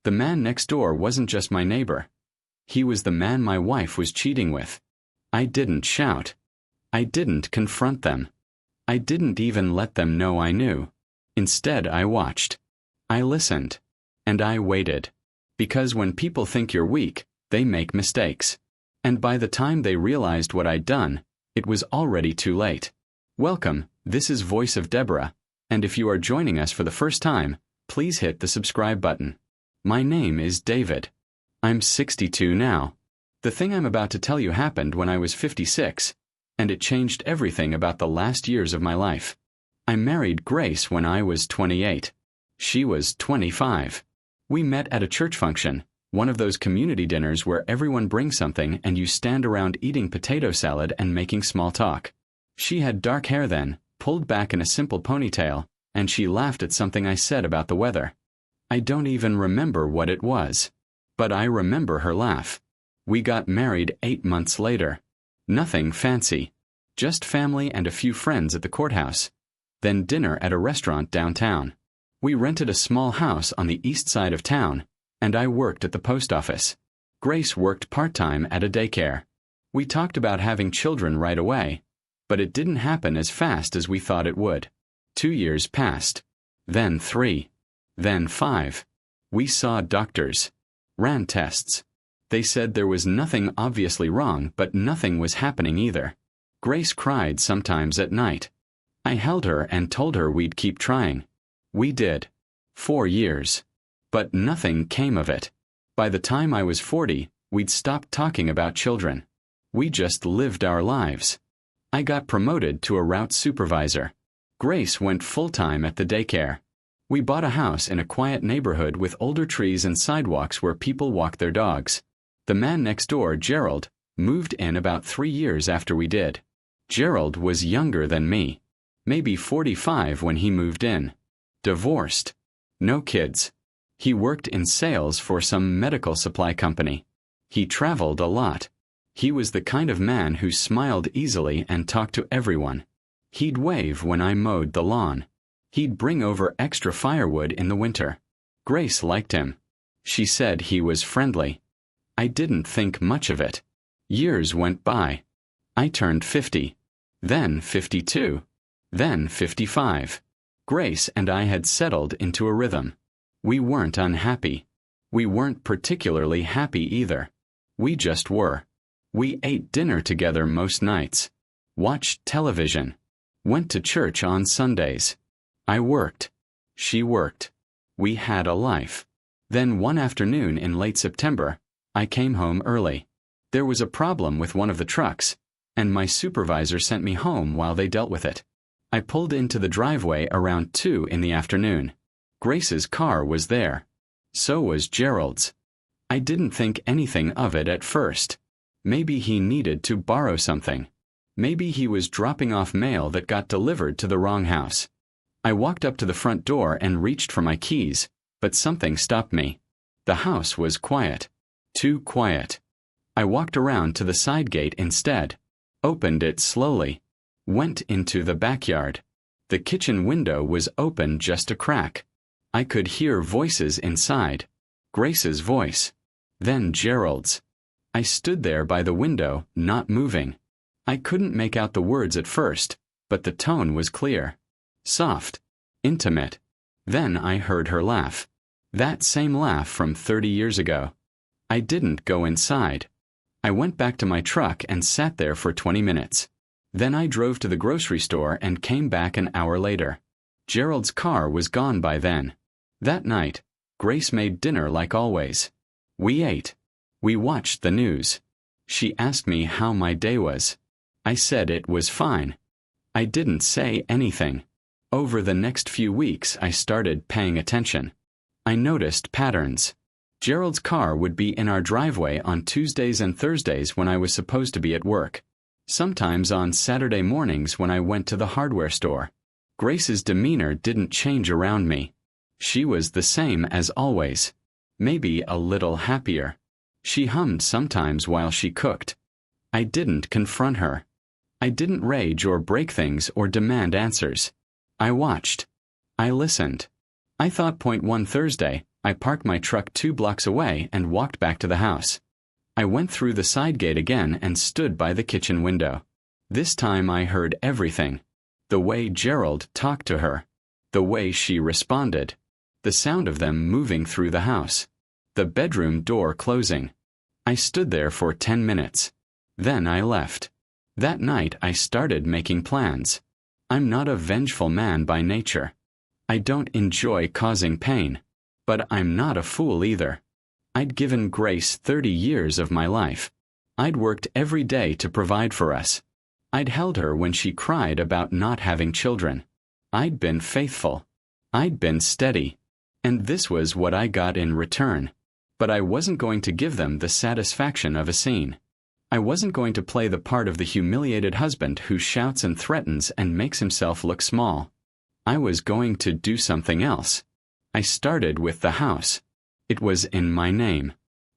The man next door wasn't just my neighbor. He was the man my wife was cheating with. I didn't shout. I didn't confront them. I didn't even let them know I knew. Instead, I watched. I listened. And I waited. Because when people think you're weak, they make mistakes. And by the time they realized what I'd done, it was already too late. Welcome, this is Voice of Deborah, and if you are joining us for the first time, please hit the subscribe button. My name is David. I'm 62 now. The thing I'm about to tell you happened when I was 56, and it changed everything about the last years of my life. I married Grace when I was 28. She was 25. We met at a church function, one of those community dinners where everyone brings something and you stand around eating potato salad and making small talk. She had dark hair then, pulled back in a simple ponytail, and she laughed at something I said about the weather. I don't even remember what it was. But I remember her laugh. We got married 8 months later. Nothing fancy. Just family and a few friends at the courthouse. Then dinner at a restaurant downtown. We rented a small house on the east side of town, and I worked at the post office. Grace worked part-time at a daycare. We talked about having children right away, but it didn't happen as fast as we thought it would. 2 years passed. Then 3. Then 5. We saw doctors. Ran tests. They said there was nothing obviously wrong, but nothing was happening either. Grace cried sometimes at night. I held her and told her we'd keep trying. We did. 4 years. But nothing came of it. By the time I was 40, we'd stopped talking about children. We just lived our lives. I got promoted to a route supervisor. Grace went full-time at the daycare. We bought a house in a quiet neighborhood with older trees and sidewalks where people walk their dogs. The man next door, Gerald, moved in about 3 years after we did. Gerald was younger than me. Maybe 45 when he moved in. Divorced. No kids. He worked in sales for some medical supply company. He traveled a lot. He was the kind of man who smiled easily and talked to everyone. He'd wave when I mowed the lawn. He'd bring over extra firewood in the winter. Grace liked him. She said he was friendly. I didn't think much of it. Years went by. I turned 50. Then 52. Then 55. Grace and I had settled into a rhythm. We weren't unhappy. We weren't particularly happy either. We just were. We ate dinner together most nights. Watched television. Went to church on Sundays. I worked. She worked. We had a life. Then one afternoon in late September, I came home early. There was a problem with one of the trucks, and my supervisor sent me home while they dealt with it. I pulled into the driveway around 2 in the afternoon. Grace's car was there. So was Gerald's. I didn't think anything of it at first. Maybe he needed to borrow something. Maybe he was dropping off mail that got delivered to the wrong house. I walked up to the front door and reached for my keys, but something stopped me. The house was quiet. Too quiet. I walked around to the side gate instead, opened it slowly, went into the backyard. The kitchen window was open just a crack. I could hear voices inside. Grace's voice. Then Gerald's. I stood there by the window, not moving. I couldn't make out the words at first, but the tone was clear. Soft. Intimate. Then I heard her laugh. That same laugh from 30 years ago. I didn't go inside. I went back to my truck and sat there for 20 minutes. Then I drove to the grocery store and came back an hour later. Gerald's car was gone by then. That night, Grace made dinner like always. We ate. We watched the news. She asked me how my day was. I said it was fine. I didn't say anything. Over the next few weeks, I started paying attention. I noticed patterns. Gerald's car would be in our driveway on Tuesdays and Thursdays when I was supposed to be at work. Sometimes on Saturday mornings when I went to the hardware store. Grace's demeanor didn't change around me. She was the same as always. Maybe a little happier. She hummed sometimes while she cooked. I didn't confront her. I didn't rage or break things or demand answers. I watched. I listened. I thought point one Thursday, I parked my truck 2 blocks away and walked back to the house. I went through the side gate again and stood by the kitchen window. This time I heard everything. The way Gerald talked to her. The way she responded. The sound of them moving through the house. The bedroom door closing. I stood there for 10 minutes. Then I left. That night I started making plans. I'm not a vengeful man by nature. I don't enjoy causing pain. But I'm not a fool either. I'd given Grace 30 years of my life. I'd worked every day to provide for us. I'd held her when she cried about not having children. I'd been faithful. I'd been steady. And this was what I got in return. But I wasn't going to give them the satisfaction of a scene. I wasn't going to play the part of the humiliated husband who shouts and threatens and makes himself look small. I was going to do something else. I started with the house. It was in my name.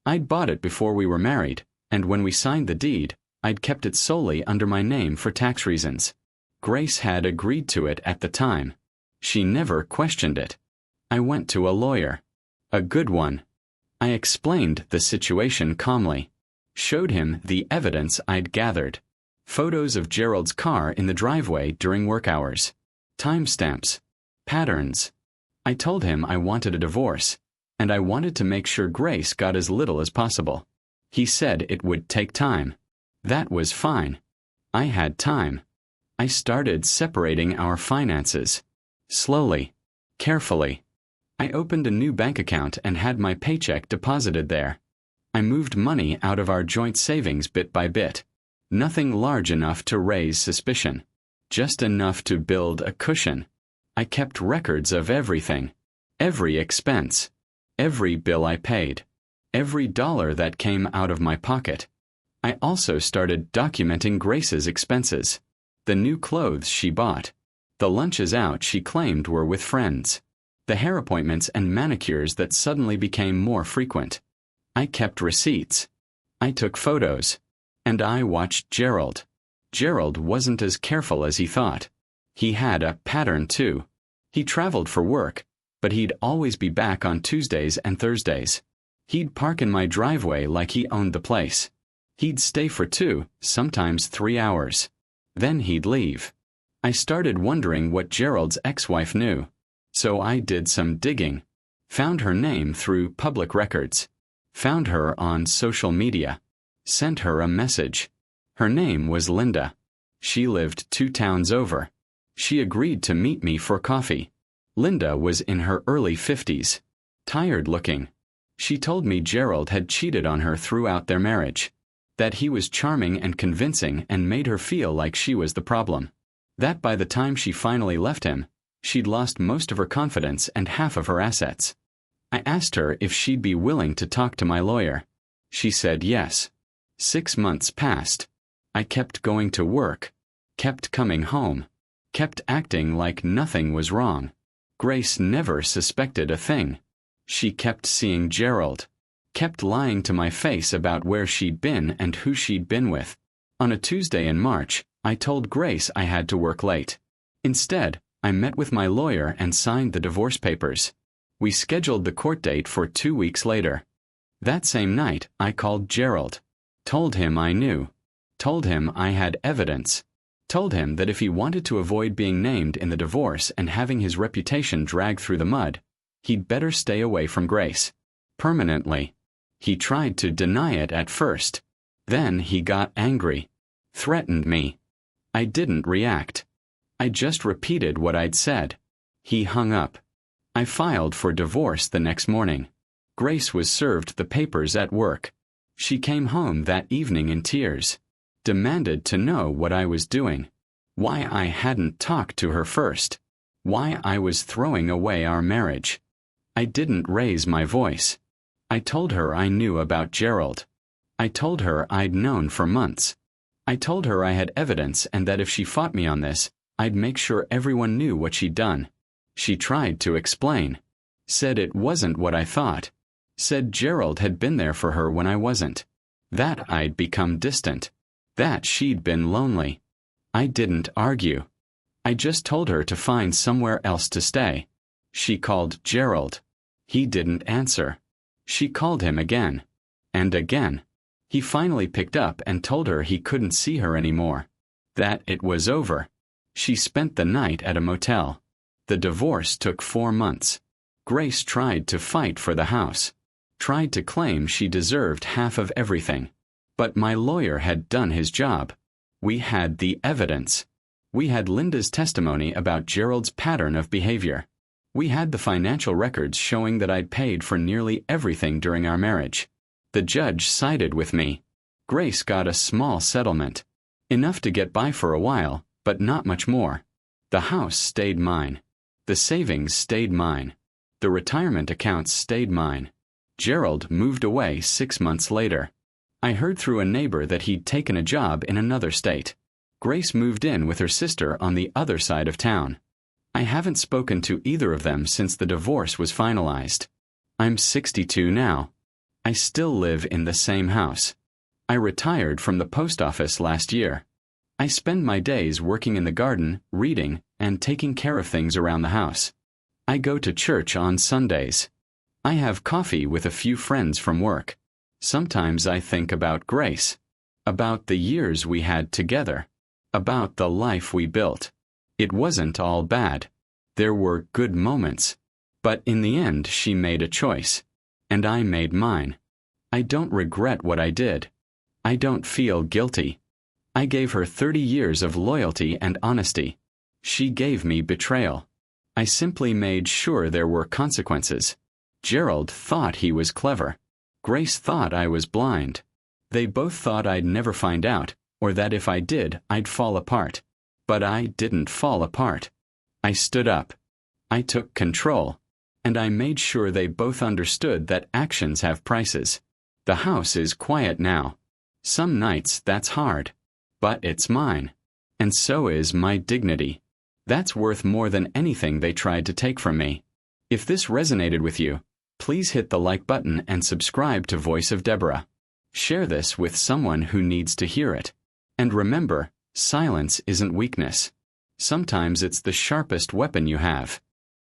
I'd bought it before we were married, and when we signed the deed, I'd kept it solely under my name for tax reasons. Grace had agreed to it at the time. She never questioned it. I went to a lawyer. A good one. I explained the situation calmly. Showed him the evidence I'd gathered. Photos of Gerald's car in the driveway during work hours. Timestamps. Patterns. I told him I wanted a divorce, and I wanted to make sure Grace got as little as possible. He said it would take time. That was fine. I had time. I started separating our finances. Slowly. Carefully. I opened a new bank account and had my paycheck deposited there. I moved money out of our joint savings bit by bit. Nothing large enough to raise suspicion. Just enough to build a cushion. I kept records of everything. Every expense. Every bill I paid. Every dollar that came out of my pocket. I also started documenting Grace's expenses. The new clothes she bought. The lunches out she claimed were with friends. The hair appointments and manicures that suddenly became more frequent. I kept receipts. I took photos. And I watched Gerald. Gerald wasn't as careful as he thought. He had a pattern too. He traveled for work, but he'd always be back on Tuesdays and Thursdays. He'd park in my driveway like he owned the place. He'd stay for 2, sometimes 3 hours. Then he'd leave. I started wondering what Gerald's ex-wife knew. So I did some digging. Found her name through public records. Found her on social media. Sent her a message. Her name was Linda. She lived 2 towns over. She agreed to meet me for coffee. Linda was in her early 50s. Tired looking. She told me Gerald had cheated on her throughout their marriage. That he was charming and convincing and made her feel like she was the problem. That by the time she finally left him, she'd lost most of her confidence and half of her assets. I asked her if she'd be willing to talk to my lawyer. She said yes. 6 months passed. I kept going to work. Kept coming home. Kept acting like nothing was wrong. Grace never suspected a thing. She kept seeing Gerald. Kept lying to my face about where she'd been and who she'd been with. On a Tuesday in March, I told Grace I had to work late. Instead, I met with my lawyer and signed the divorce papers. We scheduled the court date for 2 weeks later. That same night, I called Gerald. Told him I knew. Told him I had evidence. Told him that if he wanted to avoid being named in the divorce and having his reputation dragged through the mud, he'd better stay away from Grace. Permanently. He tried to deny it at first. Then he got angry. Threatened me. I didn't react. I just repeated what I'd said. He hung up. I filed for divorce the next morning. Grace was served the papers at work. She came home that evening in tears. Demanded to know what I was doing. Why I hadn't talked to her first. Why I was throwing away our marriage. I didn't raise my voice. I told her I knew about Gerald. I told her I'd known for months. I told her I had evidence and that if she fought me on this, I'd make sure everyone knew what she'd done. She tried to explain. Said it wasn't what I thought. Said Gerald had been there for her when I wasn't. That I'd become distant. That she'd been lonely. I didn't argue. I just told her to find somewhere else to stay. She called Gerald. He didn't answer. She called him again. And again. He finally picked up and told her he couldn't see her anymore. That it was over. She spent the night at a motel. The divorce took 4 months. Grace tried to fight for the house. Tried to claim she deserved half of everything. But my lawyer had done his job. We had the evidence. We had Linda's testimony about Gerald's pattern of behavior. We had the financial records showing that I'd paid for nearly everything during our marriage. The judge sided with me. Grace got a small settlement. Enough to get by for a while, but not much more. The house stayed mine. The savings stayed mine. The retirement accounts stayed mine. Gerald moved away 6 months later. I heard through a neighbor that he'd taken a job in another state. Grace moved in with her sister on the other side of town. I haven't spoken to either of them since the divorce was finalized. I'm 62 now. I still live in the same house. I retired from the post office last year. I spend my days working in the garden, reading, and taking care of things around the house. I go to church on Sundays. I have coffee with a few friends from work. Sometimes I think about Grace, about the years we had together, about the life we built. It wasn't all bad. There were good moments. But in the end, she made a choice. And I made mine. I don't regret what I did. I don't feel guilty. I gave her 30 years of loyalty and honesty. She gave me betrayal. I simply made sure there were consequences. Gerald thought he was clever. Grace thought I was blind. They both thought I'd never find out, or that if I did, I'd fall apart. But I didn't fall apart. I stood up. I took control. And I made sure they both understood that actions have prices. The house is quiet now. Some nights that's hard. But it's mine. And so is my dignity. That's worth more than anything they tried to take from me. If this resonated with you, please hit the like button and subscribe to Voice of Deborah. Share this with someone who needs to hear it. And remember, silence isn't weakness. Sometimes it's the sharpest weapon you have.